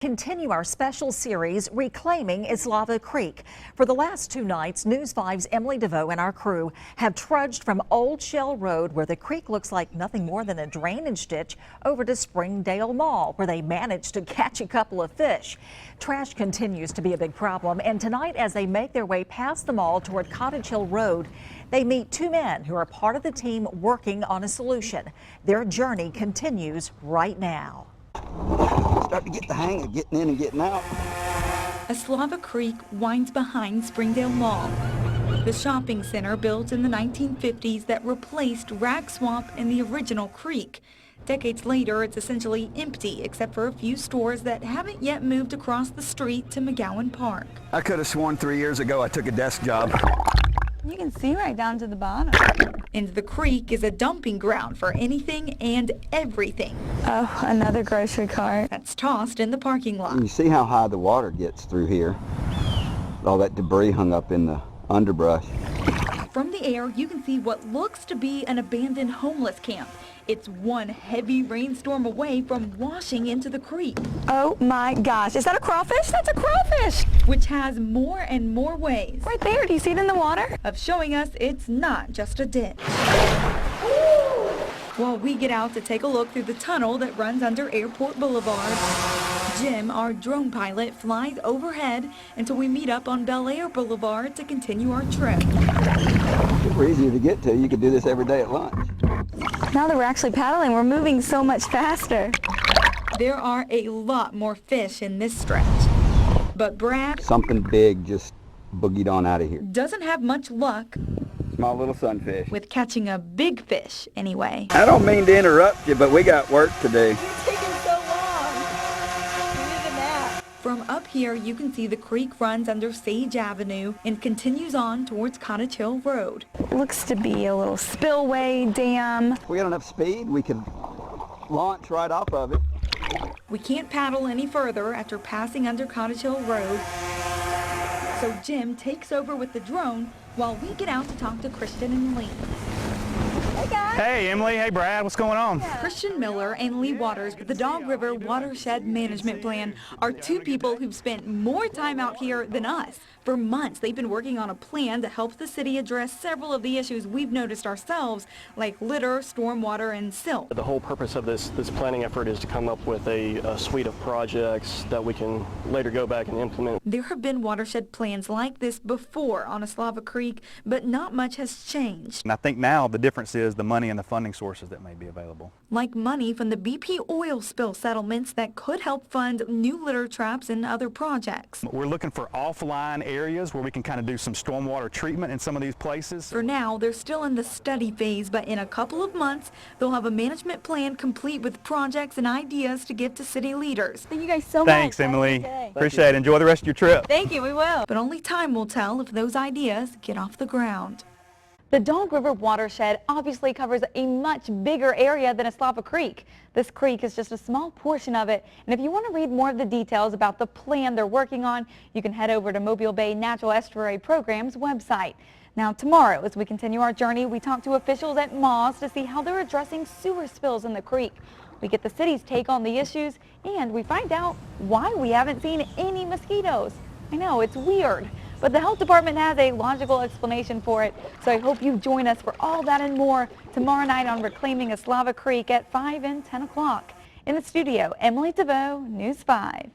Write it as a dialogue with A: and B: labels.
A: Continue our special series, Reclaiming Eslava Creek. For the last 2 nights, News 5's Emily DeVoe and our crew have trudged from Old Shell Road, where the creek looks like nothing more than a drainage ditch, over to Springdale Mall, where they managed to catch a couple of fish. Trash continues to be a big problem, and tonight, as they make their way past the mall toward Cottage Hill Road, they meet 2 men who are part of the team working on a solution. Their journey continues right now.
B: Start to get the hang of getting in and getting out.
C: Eslava Creek winds behind Springdale Mall, the shopping center built in the 1950s that replaced Wragg Swamp and the original creek. Decades later, it's essentially empty except for a few stores that haven't yet moved across the street to McGowan Park.
B: I could have sworn 3 years ago I took a desk job.
D: You can see right down to the bottom.
C: And the creek is a dumping ground for anything and everything.
D: Oh, another grocery cart.
C: That's tossed in the parking lot.
B: You see how high the water gets through here. All that debris hung up in the underbrush.
C: From the air, you can see what looks to be an abandoned homeless camp. It's one heavy rainstorm away from washing into the creek.
D: Oh my gosh, is that a crawfish? That's a crawfish!
C: Which has more and more ways.
D: Right there, do you see it in the water?
C: Of showing us it's not just a ditch. While we get out to take a look through the tunnel that runs under Airport Boulevard, Jim, our drone pilot, flies overhead until we meet up on Bel Air Boulevard to continue our trip.
B: If we're easier to get to, you could do this every day at lunch.
D: Now that we're actually paddling, we're moving so much faster.
C: There are a lot more fish in this stretch. But Brad,
B: Something big just boogied on out of here.
C: doesn't have much luck
B: Small little sunfish.
C: with catching a big fish anyway.
B: I don't mean to interrupt you, but we got work to do.
D: It's taking so long. We need a nap.
C: From up here, you can see the creek runs under Sage Avenue and continues on towards Cottage Hill Road.
D: Looks to be a little spillway dam.
B: If we got enough speed, we could launch right off of it.
C: We can't paddle any further after passing under Cottage Hill Road. So Jim takes over with the drone while we get out to talk to Christian and Lee.
D: Hey guys.
E: Hey Emily, hey Brad, what's going on?
C: Christian Miller and Lee Waters with the Dog River Watershed Management Plan are 2 people who've spent more time out here than us. For months, they've been working on a plan to help the city address several of the issues we've noticed ourselves, like litter, stormwater, and silt.
F: The whole purpose of this planning effort is to come up with a suite of projects that we can later go back and implement.
C: There have been watershed plans like this before on Eslava Creek, but not much has changed.
E: And I think now the difference is the money and the funding sources that may be available.
C: Like money from the BP oil spill settlements that could help fund new litter traps and other projects.
E: We're looking for offline areas where we can kind of do some stormwater treatment in some of these places.
C: For now, they're still in the study phase, but in a couple of months, they'll have a management plan complete with projects and ideas to give to city leaders.
D: Thank you guys so much.
E: Thanks, Emily. Appreciate it. Enjoy the rest of your trip.
D: Thank you, we will.
C: But only time will tell if those ideas get off the ground.
D: The Dog River Watershed obviously covers a much bigger area than Eslava Creek. This creek is just a small portion of it, and if you want to read more of the details about the plan they're working on, you can head over to Mobile Bay Natural Estuary Program's website. Now tomorrow, as we continue our journey, we talk to officials at Moss to see how they're addressing sewer spills in the creek. We get the city's take on the issues, and we find out why we haven't seen any mosquitoes. I know, it's weird. But the health department has a logical explanation for it, so I hope you join us for all that and more tomorrow night on Reclaiming Eslava Creek at 5 and 10 o'clock. In the studio, Emily DeVoe, News 5.